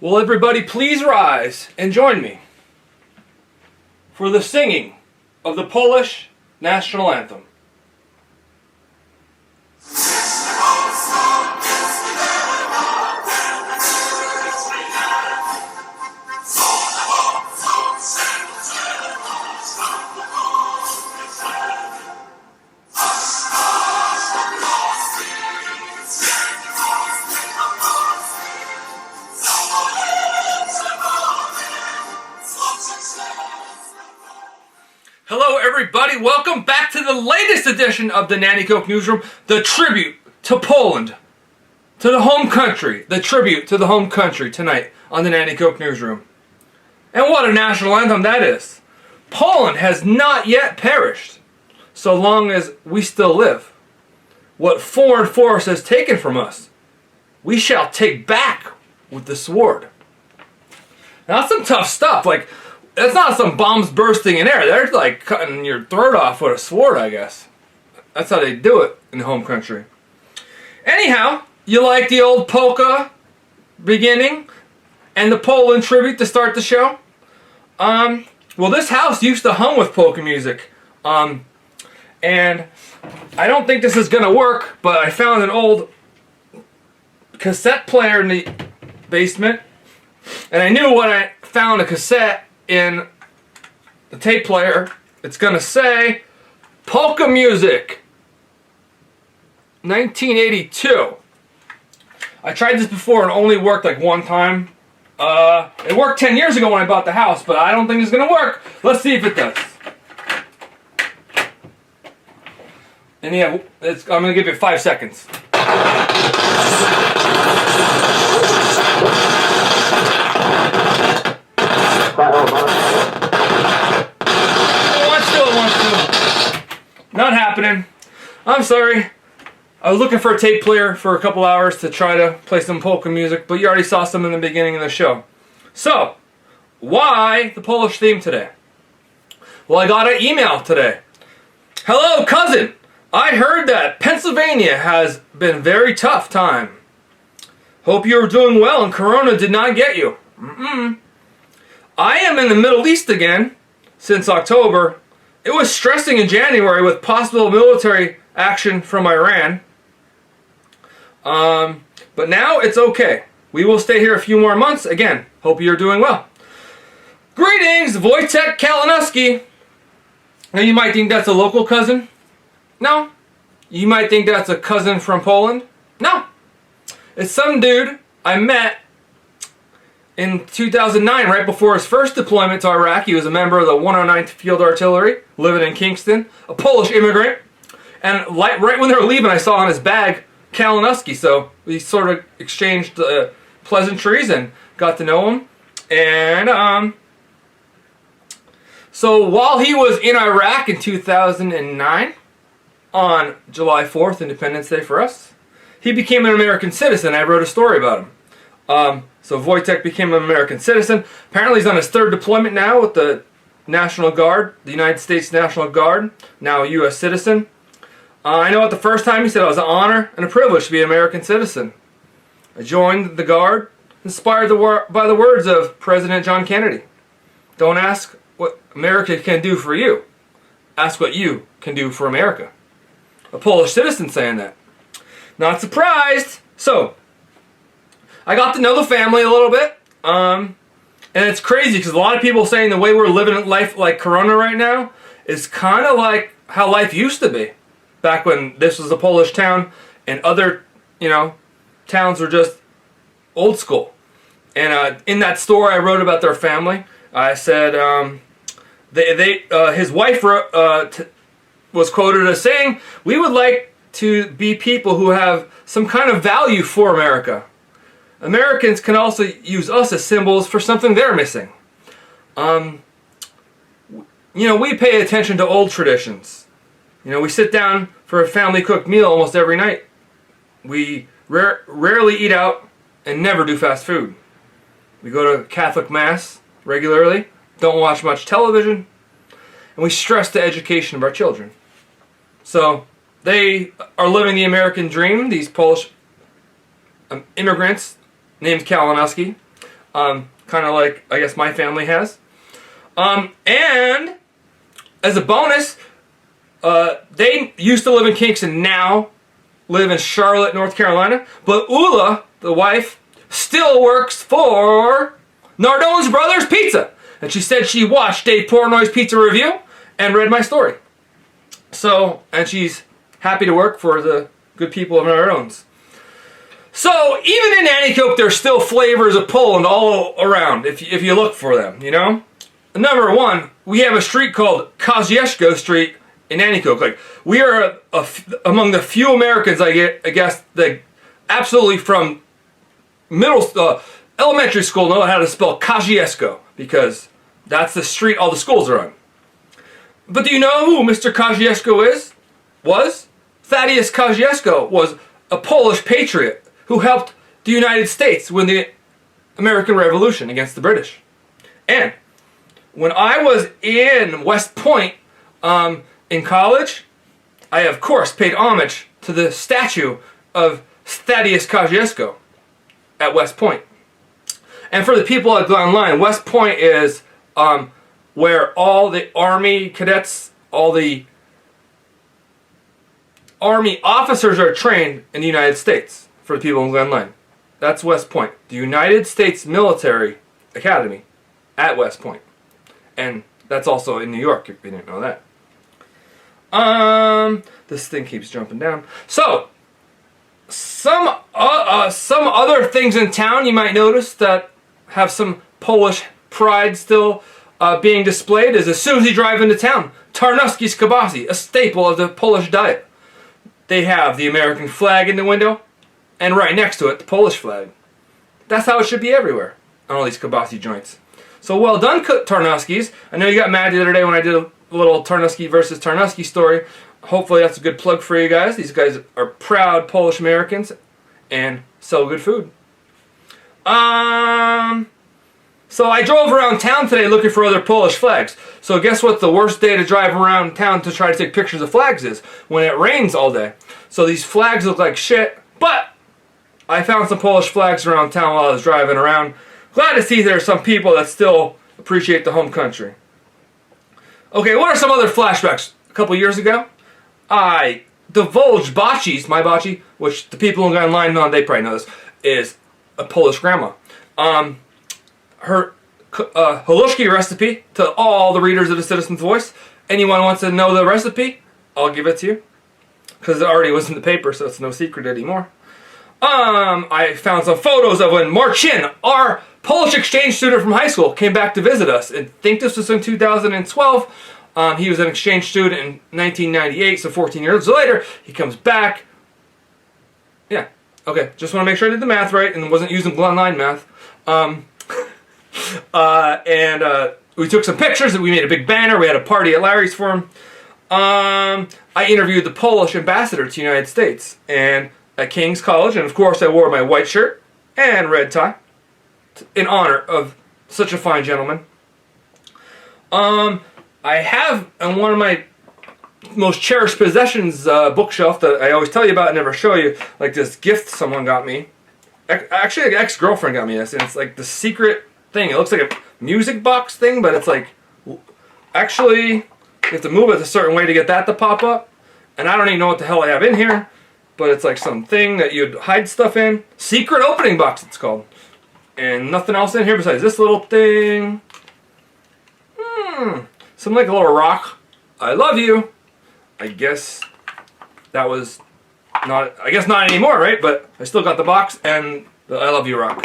Will everybody please rise and join me for the singing of the Polish national anthem. Hello everybody, welcome back to the latest edition of the Nanticoke Newsroom, the tribute to Poland, to the home country, the tribute to the home country tonight on the Nanticoke Newsroom. And what a national anthem that is. Poland has not yet perished, so long as we still live. What foreign force has taken from us, we shall take back with the sword. Now that's some tough stuff, like, that's not some bombs bursting in air. They're like cutting your throat off with a sword, I guess. That's how they do it in the home country. Anyhow, you like the old polka beginning and the Poland tribute to start the show? Well, this house used to hum with polka music. And I don't think this is going to work, but I found an old cassette player in the basement. And I knew when I found a cassette in the tape player, it's gonna say polka music 1982. I tried this before and only worked like one time. It worked 10 years ago when I bought the house, but I don't think it's gonna work. Let's see if it does. And yeah, I'm gonna give it 5 seconds. Not happening. I'm sorry. I was looking for a tape player for a couple hours to try to play some polka music, but you already saw some in the beginning of the show. So, why the Polish theme today? Well, I got an email today. Hello, cousin. I heard that Pennsylvania has been very tough time. Hope you're doing well and Corona did not get you. I am in the Middle East again since October. It was stressing in January with possible military action from Iran. But now it's okay. We will stay here a few more months. Again, hope you're doing well. Greetings, Wojtek Kalinowski. Now you might think that's a local cousin. No. You might think that's a cousin from Poland. No. It's some dude I met in 2009, right before his first deployment to Iraq. He was a member of the 109th Field Artillery, living in Kingston, a Polish immigrant. And right when they were leaving, I saw on his bag Kalinowski, so we sort of exchanged pleasantries and got to know him. And so while he was in Iraq in 2009, on July 4th, Independence Day for us, he became an American citizen. I wrote a story about him. So Wojtek became an American citizen. Apparently he's on his third deployment now with the National Guard, the United States National Guard, now a U.S. citizen. I know at the first time he said it was an honor and a privilege to be an American citizen. I joined the Guard, inspired by the words of President John Kennedy. Don't ask what America can do for you. Ask what you can do for America. A Polish citizen saying that. Not surprised. So, I got to know the family a little bit, and it's crazy because a lot of people saying the way we're living life like Corona right now is kind of like how life used to be back when this was a Polish town and other, towns were just old school. And in that story I wrote about their family, I said his wife was quoted as saying, "We would like to be people who have some kind of value for America. Americans can also use us as symbols for something they're missing. We pay attention to old traditions. We sit down for a family cooked meal almost every night. We rarely eat out and never do fast food. We go to Catholic Mass regularly, don't watch much television, and we stress the education of our children." So they are living the American dream, these Polish immigrants named Kalinowski. kind of like, I guess, my family has. And as a bonus, they used to live in Kingston, now live in Charlotte, North Carolina. But Ula, the wife, still works for Nardone's Brothers Pizza. And she said she watched Dave Portnoy's pizza review and read my story. So, and she's happy to work for the good people of Nardone's. So, even in Nanticoke, there's still flavors of Poland all around, if you look for them, you know? Number one, we have a street called Kosciuszko Street in Nanticoke. Like, we are among the few Americans, I guess, that absolutely from elementary school know how to spell Kosciuszko, because that's the street all the schools are on. But do you know who Mr. Kosciuszko was? Thaddeus Kosciuszko was a Polish patriot who helped the United States win the American Revolution against the British. And when I was in West Point in college, I of course paid homage to the statue of Thaddeus Kosciuszko at West Point. And for the people that go online, West Point is where all the Army cadets, all the Army officers are trained in the United States. For the people who go online, that's West Point, the United States Military Academy at West Point. And that's also in New York, if you didn't know that. This thing keeps jumping down. So, some other things in town you might notice that have some Polish pride still being displayed is as soon as you drive into town, Tarnowski's kiełbasy, a staple of the Polish diet. They have the American flag in the window, and right next to it, the Polish flag. That's how it should be everywhere on all these kiełbasy joints. So well done, Tarnowski's. I know you got mad the other day when I did a little Tarnowski versus Tarnowski story. Hopefully that's a good plug for you guys. These guys are proud Polish Americans and sell good food. So I drove around town today looking for other Polish flags. So guess what the worst day to drive around town to try to take pictures of flags is? When it rains all day. So these flags look like shit, but I found some Polish flags around town while I was driving around. Glad to see there are some people that still appreciate the home country. Okay, what are some other flashbacks? A couple years ago, I divulged Bocce's, my bocce, which the people who go online know, they probably know this, is a Polish grandma. Her halushki recipe to all the readers of the Citizen's Voice. Anyone wants to know the recipe, I'll give it to you. Because it already was in the paper, so it's no secret anymore. I found some photos of when Marcin, our Polish exchange student from high school, came back to visit us. I think this was in 2012. He was an exchange student in 1998, so 14 years later, he comes back. Yeah, okay, just want to make sure I did the math right and wasn't using online math. We took some pictures and we made a big banner. We had a party at Larry's for him. I interviewed the Polish ambassador to the United States and at King's College, and of course I wore my white shirt and red tie in honor of such a fine gentleman. I have on one of my most cherished possessions bookshelf that I always tell you about and never show you, like this gift someone got me. Actually, an ex-girlfriend got me this, and it's like the secret thing. It looks like a music box thing, but it's like, actually, you have to move it a certain way to get that to pop up. And I don't even know what the hell I have in here, but it's like something that you'd hide stuff in. Secret opening box, it's called. And nothing else in here besides this little thing. Something like a little rock. I love you. I guess that was not, I guess not anymore, right? But I still got the box and the I love you rock.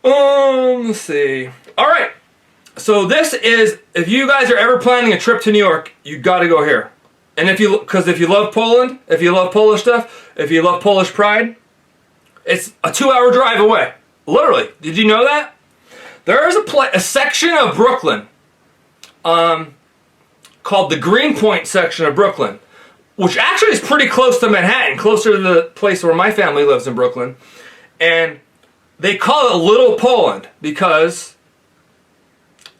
Let's see. Alright. So this is, if you guys are ever planning a trip to New York, you gotta go here. And because if you love Poland, if you love Polish stuff, if you love Polish pride, it's a 2-hour drive away. Literally. Did you know that? There is a section of Brooklyn called the Greenpoint section of Brooklyn, which actually is pretty close to Manhattan, closer to the place where my family lives in Brooklyn. And they call it Little Poland because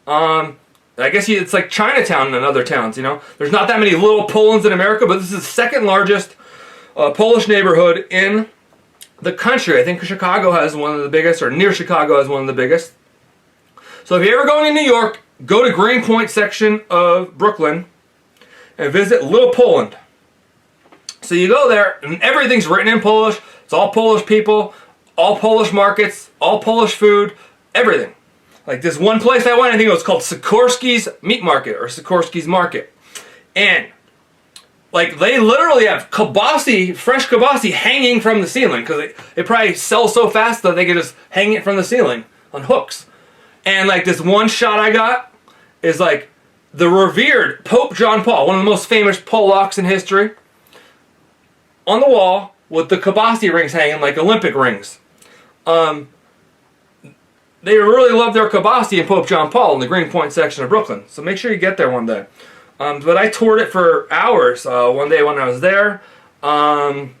I guess it's like Chinatown and other towns, you know. There's not that many little Polands in America, but this is the second largest Polish neighborhood in the country. I think Chicago has one of the biggest, or near Chicago has one of the biggest. So if you're ever going to New York, go to Greenpoint section of Brooklyn and visit Little Poland. So you go there, and everything's written in Polish. It's all Polish people, all Polish markets, all Polish food, everything. Like this one place I went, I think it was called Sikorski's Meat Market, or Sikorski's Market. And like they literally have kibasi, fresh kibasi hanging from the ceiling, because they probably sell so fast that they can just hang it from the ceiling on hooks. And like this one shot I got is like the revered Pope John Paul, one of the most famous Polacks in history, on the wall with the kibasi rings hanging like Olympic rings. They really love their kibasi in Pope John Paul in the Greenpoint section of Brooklyn. So make sure you get there one day. But I toured it for hours one day when I was there. Like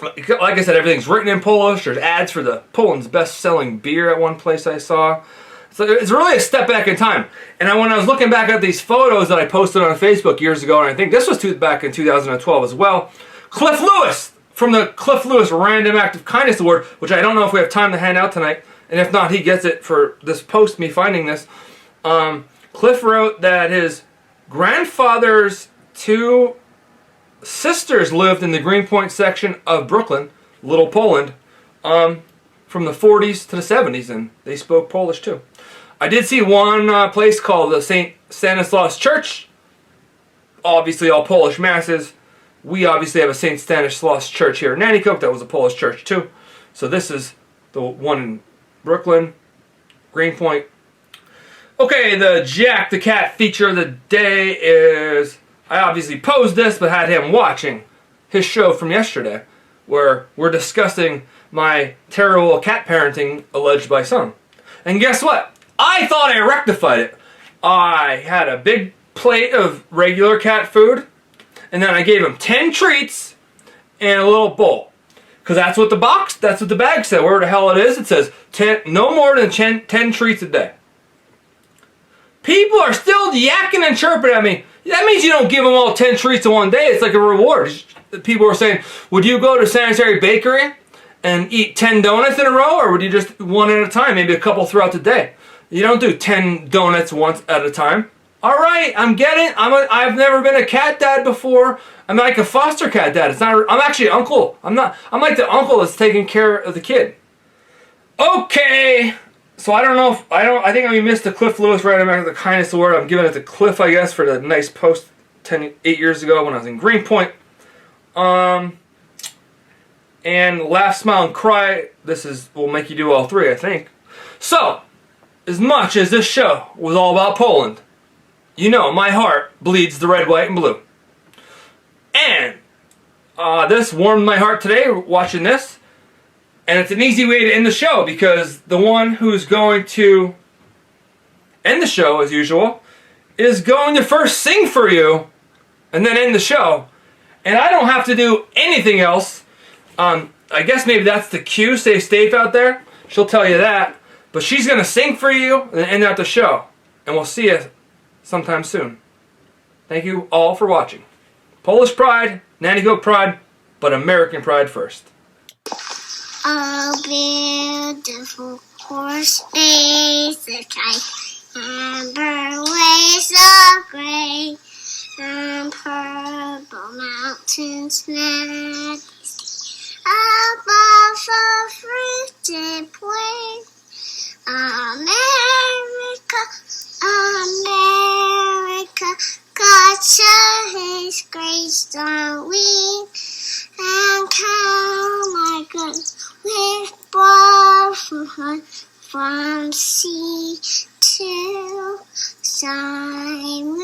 I said, everything's written in Polish. There's ads for the Poland's best-selling beer at one place I saw. So it's really a step back in time. And when I was looking back at these photos that I posted on Facebook years ago, and I think this was back in 2012 as well, Cliff Lewis from the Cliff Lewis Random Act of Kindness Award, which I don't know if we have time to hand out tonight, and if not, he gets it for this post, me finding this. Cliff wrote that his grandfather's two sisters lived in the Greenpoint section of Brooklyn, Little Poland, from the 40s to the 70s, and they spoke Polish too. I did see one place called the St. Stanislaus Church, obviously all Polish masses. We obviously have a St. Stanislaus Church here in Nanticoke that was a Polish church too. So this is the one in Brooklyn, Greenpoint. Okay, the Jack the Cat feature of the day is, I obviously posed this, but had him watching his show from yesterday, where we're discussing my terrible cat parenting alleged by some. And guess what? I thought I rectified it. I had a big plate of regular cat food, and then I gave him 10 treats and a little bowl. Because that's what the bag said. Where the hell it is, it says no more than 10 treats a day. People are still yakking and chirping at me. That means you don't give them all 10 treats in one day. It's like a reward. People are saying, would you go to Sanitary Bakery and eat 10 donuts in a row, or would you just one at a time, maybe a couple throughout the day? You don't do 10 donuts once at a time. All right, I'm getting. I've never been a cat dad before. I'm like a foster cat dad. I'm actually an uncle. I'm like the uncle that's taking care of the kid. Okay. So I don't know if I think I missed the Cliff Lewis Random Act of the Kindness Award. I'm giving it to Cliff, I guess, for the nice post 8 years ago when I was in Greenpoint. And Laugh, Smile, and Cry. Will make you do all three, I think. So, as much as this show was all about Poland, you know my heart bleeds the red, white, and blue. And this warmed my heart today watching this. And it's an easy way to end the show, because the one who's going to end the show, as usual, is going to first sing for you and then end the show. And I don't have to do anything else. I guess maybe that's the cue. Stay safe out there. She'll tell you that. But she's going to sing for you and then end out the show. And we'll see you sometime soon. Thank you all for watching. Polish pride, Nanticoke pride, but American pride first. Oh, beautiful horse face, the amber waves of gray, and purple mountains majesty above a fruited plain. America, America, God shall His grace on we, and count my good with brotherhood from sea to Simon.